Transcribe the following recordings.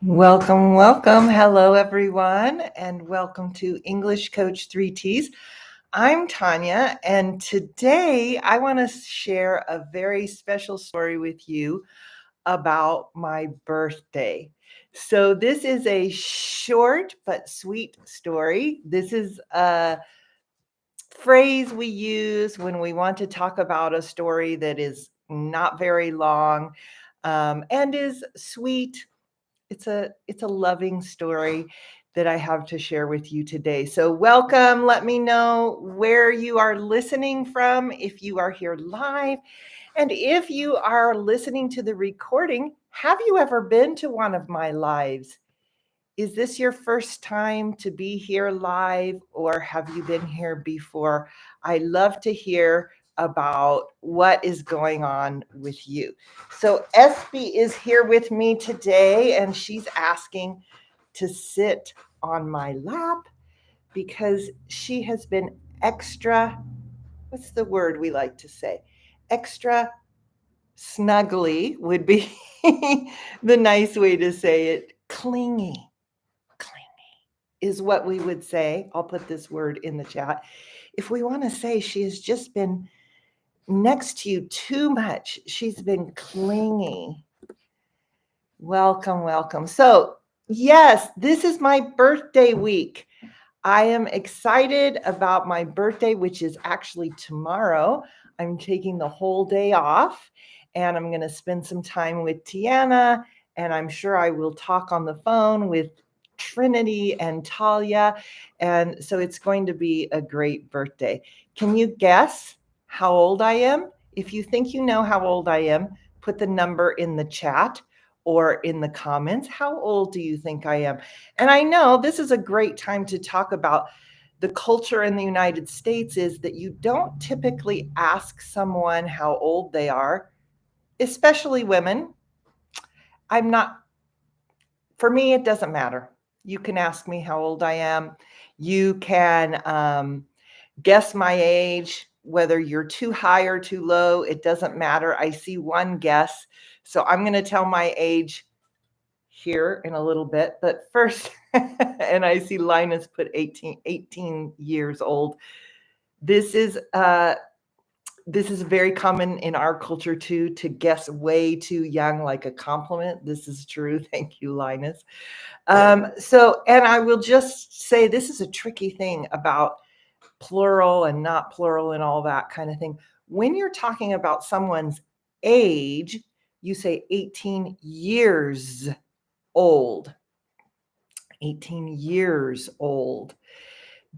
Welcome, welcome. Hello, everyone, and welcome to English Coach 3Ts. I'm Tanya, and today I want to share a very special story with you about my birthday. So, this is a short but sweet story. This is a phrase we use when we want to talk about a story that is not very long and is sweet. It's a loving story that I have to share with you today. So welcome. Let me know where you are listening from, if you are here live, and if you are listening to the recording. Have you ever been to one of my lives? Is this your first time to be here live, or have you been here before? I love to hear about what is going on with you. So Espy is here with me today, and she's asking to sit on my lap because she has been extra, what's the word we like to say? Extra snuggly would be the nice way to say it. Clingy is what we would say. I'll put this word in the chat. If we want to say she has just been next to you too much, she's been clingy. Welcome, welcome. So, yes, this is my birthday week. I am excited about my birthday, which is actually tomorrow. I'm taking the whole day off and I'm going to spend some time with Tiana, and I'm sure I will talk on the phone with Trinity and Talia. And so it's going to be a great birthday. Can you guess how old I am? If you think you know how old I am, put the number in the chat or in the comments. How old do you think I am? And I know this is a great time to talk about the culture in the United States is that you don't typically ask someone how old they are, especially women. I'm not, for me, it doesn't matter. You can ask me how old I am. You can guess my age, whether you're too high or too low. It doesn't matter. I see one guess. So I'm going to tell my age here in a little bit. But first, and I see Linus put 18 years old. This is very common in our culture too, to guess way too young, like a compliment. This is true. Thank you, Linus. And I will just say this is a tricky thing about plural and not plural and all that kind of thing. When you're talking about someone's age, you say 18 years old. 18 years old.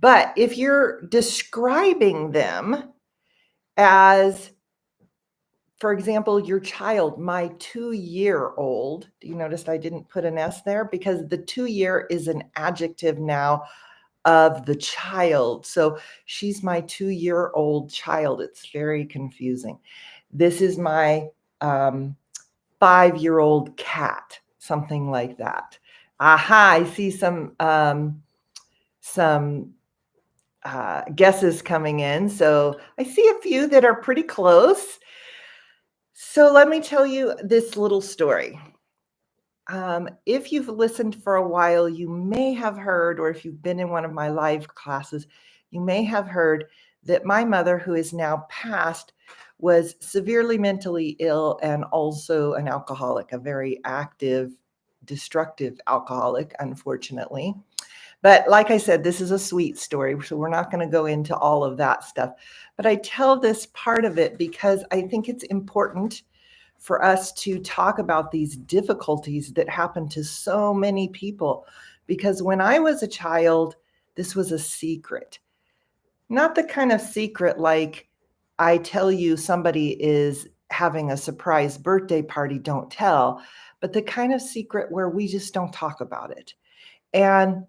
But if you're describing them as, for example, your child, my 2-year-old, do you notice I didn't put an S there? Because the 2-year is an adjective now of the child. So she's my 2-year-old child. It's very confusing. This is my 5-year-old cat, something like that. Aha, I see some guesses coming in. So I see a few that are pretty close. So let me tell you this little story. If you've listened for a while, you may have heard, or if you've been in one of my live classes, you may have heard that my mother, who is now passed, was severely mentally ill and also an alcoholic, a very active, destructive alcoholic, unfortunately. But like I said, this is a sweet story, so we're not going to go into all of that stuff. But I tell this part of it because I think it's important for us to talk about these difficulties that happen to so many people. Because when I was a child, this was a secret. Not the kind of secret like I tell you somebody is having a surprise birthday party, don't tell, but the kind of secret where we just don't talk about it. And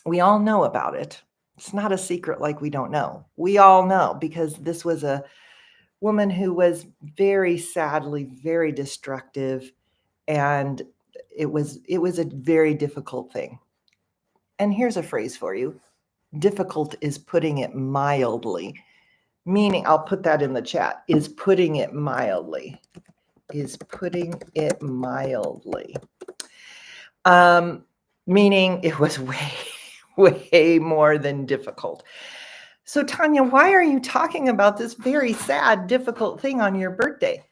we all know about it. It's not a secret like we don't know. We all know because this was a woman who was very sadly very destructive, and it was a very difficult thing. And here's a phrase for you. Difficult is putting it mildly. Meaning, I'll put that in the chat, is putting it mildly. Is putting it mildly. Meaning it was way more than difficult. So, Tanya, why are you talking about this very sad, difficult thing on your birthday?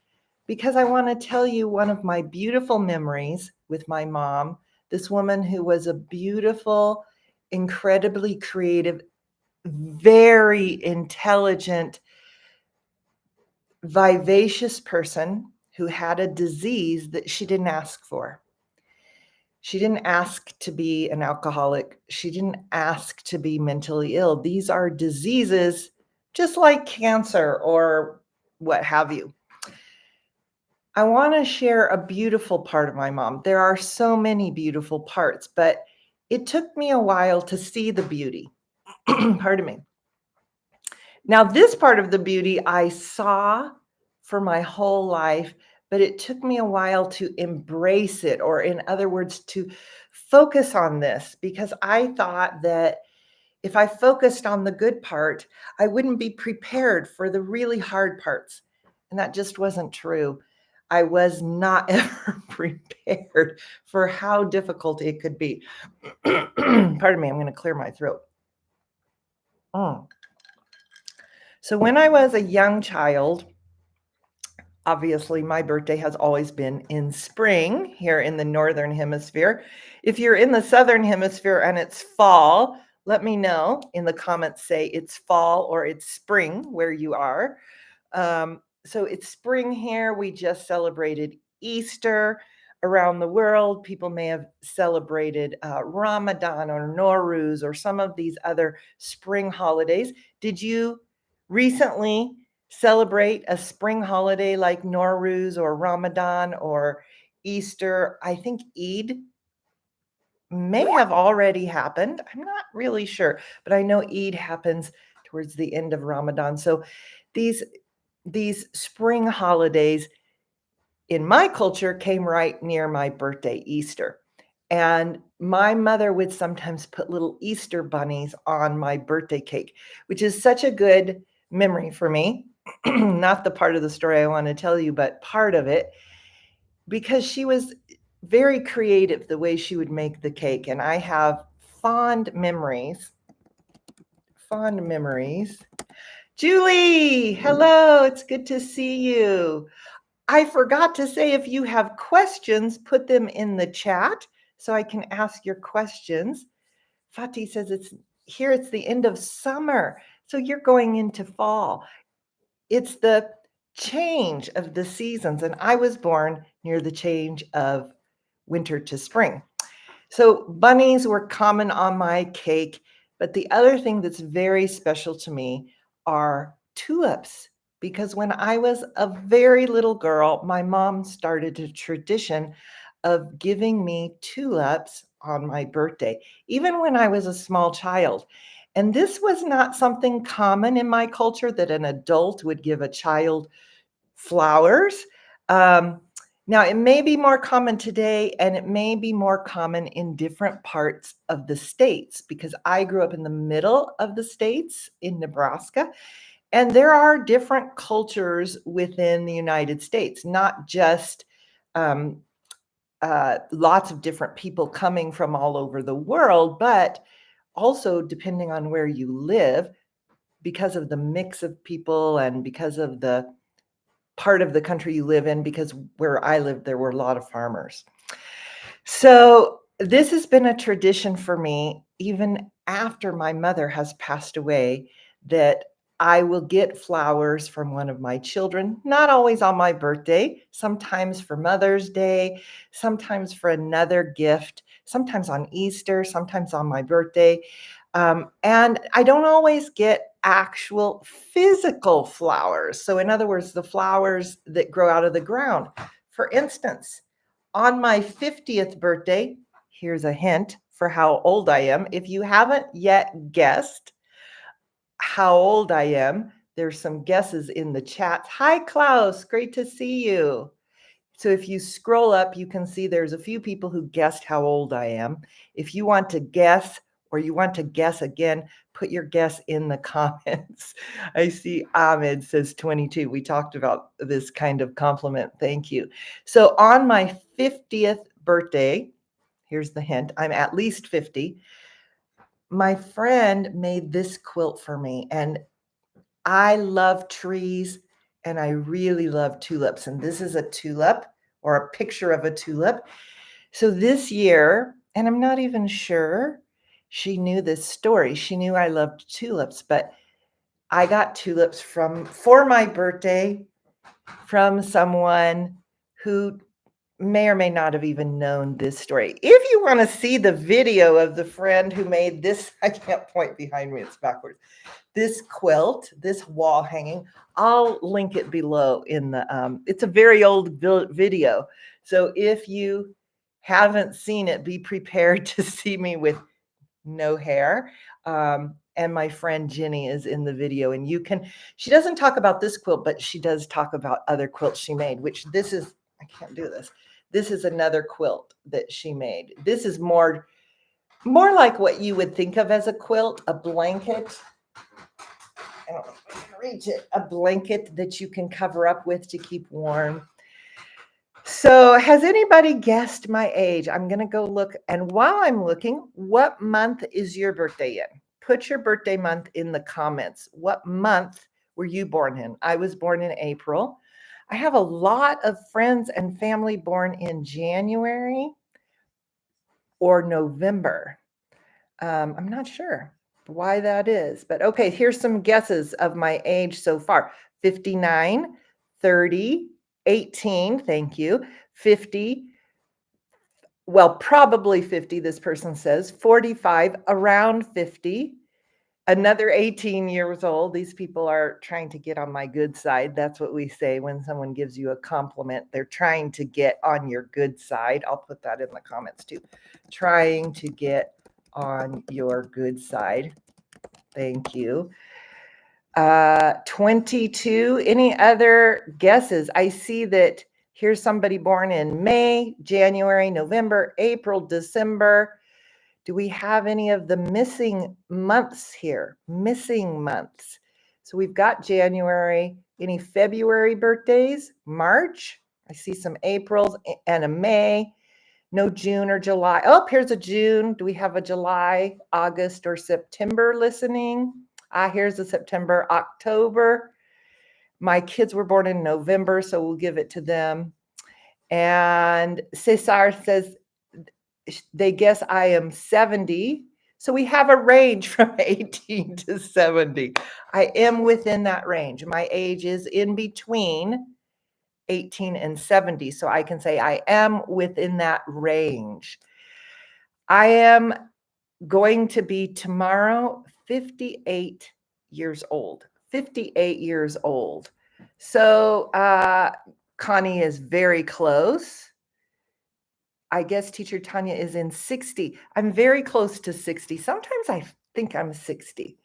Because I want to tell you one of my beautiful memories with my mom, this woman who was a beautiful, incredibly creative, very intelligent, vivacious person who had a disease that she didn't ask for. She didn't ask to be an alcoholic. She didn't ask to be mentally ill. These are diseases just like cancer or what have you. I want to share a beautiful part of my mom. There are so many beautiful parts, but it took me a while to see the beauty. Pardon me. Now, this part of the beauty I saw for my whole life, but it took me a while to embrace it, or in other words, to focus on this, because I thought that if I focused on the good part, I wouldn't be prepared for the really hard parts. And that just wasn't true. I was not ever prepared for how difficult it could be. Pardon me, I'm going to clear my throat. So when I was a young child, obviously my birthday has always been in spring here in the Northern Hemisphere. If you're in the Southern Hemisphere and it's fall, let me know in the comments, say it's fall or it's spring where you are. So it's spring here. We just celebrated Easter around the world. People may have celebrated Ramadan or Nowruz or some of these other spring holidays. Did you recently celebrate a spring holiday like Nowruz or Ramadan or Easter? I think Eid may have already happened. I'm not really sure, but I know Eid happens towards the end of Ramadan. So these spring holidays in my culture came right near my birthday, Easter. And my mother would sometimes put little Easter bunnies on my birthday cake, which is such a good memory for me. Not the part of the story I want to tell you, but part of it, because she was very creative the way she would make the cake. And I have fond memories. Fond memories. Julie, hello, it's good to see you. I forgot to say, if you have questions, put them in the chat so I can ask your questions. Fatih says it's the end of summer, so you're going into fall. It's the change of the seasons, and I was born near the change of winter to spring. So bunnies were common on my cake, but the other thing that's very special to me are tulips, because when I was a very little girl, my mom started a tradition of giving me tulips on my birthday, even when I was a small child. And this was not something common in my culture, that an adult would give a child flowers. Um, Now, it may be more common today, and it may be more common in different parts of the states, because I grew up in the middle of the states in Nebraska, and there are different cultures within the United States, not just um, lots of different people coming from all over the world, but also depending on where you live, because of the mix of people and because of the part of the country you live in, because where I lived, there were a lot of farmers. So this has been a tradition for me, even after my mother has passed away, that I will get flowers from one of my children, not always on my birthday, sometimes for Mother's Day, sometimes for another gift, sometimes on Easter, sometimes on my birthday. And I don't always get actual physical flowers. So, in other words, the flowers that grow out of the ground. For instance, on my 50th birthday, here's a hint for how old I am. If you haven't yet guessed how old I am, there's some guesses in the chat. Hi, Klaus. Great to see you. So if you scroll up, you can see there's a few people who guessed how old I am. If you want to guess, or you want to guess again, put your guess in the comments. I see Ahmed says 22. We talked about this kind of compliment. Thank you. So on my 50th birthday, here's the hint, I'm at least 50. My friend made this quilt for me, and I love trees and I really love tulips. And this is a tulip or a picture of a tulip. So this year, and I'm not even sure she knew this story. She knew I loved tulips, but I got tulips for my birthday from someone who may or may not have even known this story. If you want to see the video of the friend who made this, I can't point behind me, it's backwards. This quilt, this wall hanging, I'll link it below in the, it's a very old video. So if you haven't seen it, be prepared to see me with no hair. And my friend Ginny is in the video, and she doesn't talk about this quilt, but she does talk about other quilts she made, which this is, I can't do this. This is another quilt that she made. This is more like what you would think of as a quilt, a blanket. I don't know if I can reach it. A blanket that you can cover up with to keep warm. So has anybody guessed my age? I'm going to go look. And while I'm looking, what month is your birthday in? Put your birthday month in the comments. What month were you born in? I was born in April. I have a lot of friends and family born in January or November. I'm not sure why that is, but okay, here's some guesses of my age so far. 59, 30, 18, thank you, 50, well, probably 50, this person says, 45, around 50, another 18 years old. These people are trying to get on my good side. That's what we say when someone gives you a compliment. They're trying to get on your good side. I'll put that in the comments too. Trying to get on your good side. Thank you. 22. Any other guesses? I see that here's somebody born in May, January, November, April, December. Do we have any of the missing months here? Missing months. So we've got January. Any February birthdays? March. I see some Aprils and a May. No June or July. Oh, here's a June. Do we have a July, August, or September listening? Here's a September, October. My kids were born in November, so we'll give it to them. And Cesar says they guess I am 70. So we have a range from 18 to 70. I am within that range. My age is in between 18 and 70. So I can say I am within that range. I am going to be tomorrow 58 years old. 58 years old. So Connie is very close. I guess teacher Tanya is in 60. I'm very close to 60. Sometimes I think I'm 60.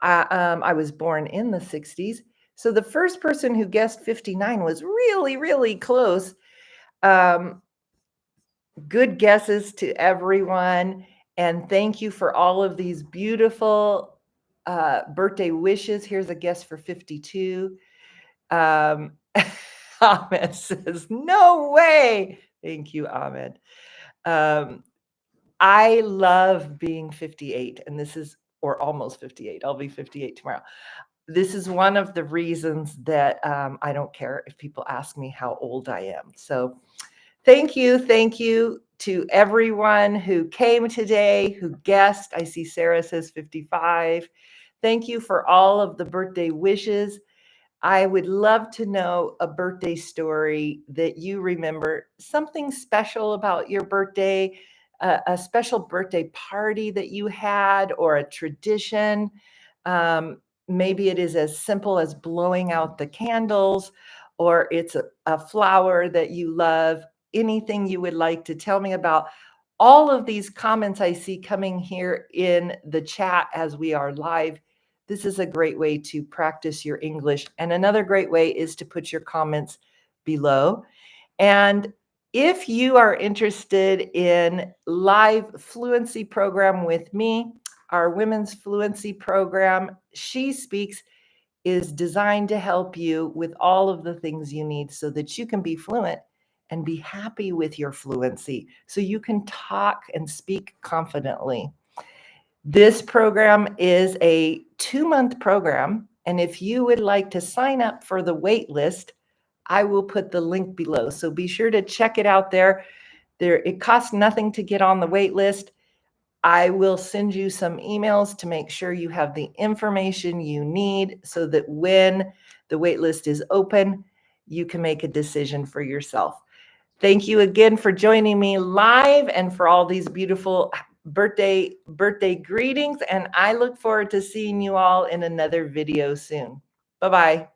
I was born in the 60s. So the first person who guessed 59 was really, really close. Good guesses to everyone. And thank you for all of these beautiful birthday wishes. Here's a guess for 52. Ahmed says, no way. Thank you, Ahmed. I love being 58, and this is, or almost 58. I'll be 58 tomorrow. This is one of the reasons that I don't care if people ask me how old I am. So thank you to everyone who came today, who guessed. I see Sarah says 55. Thank you for all of the birthday wishes. I would love to know a birthday story that you remember, something special about your birthday, a special birthday party that you had, or a tradition. Maybe it is as simple as blowing out the candles, or it's a flower that you love. Anything you would like to tell me about. All of these comments I see coming here in the chat as we are live. This is a great way to practice your English. And another great way is to put your comments below. And if you are interested in live fluency program with me, our women's fluency program, She Speaks, is designed to help you with all of the things you need so that you can be fluent and be happy with your fluency so you can talk and speak confidently. This program is a 2-month program, and if you would like to sign up for the waitlist, I will put the link below. So be sure to check it out there. It costs nothing to get on the waitlist. I will send you some emails to make sure you have the information you need so that when the waitlist is open, you can make a decision for yourself. Thank you again for joining me live and for all these beautiful birthday greetings. And I look forward to seeing you all in another video soon. Bye-bye.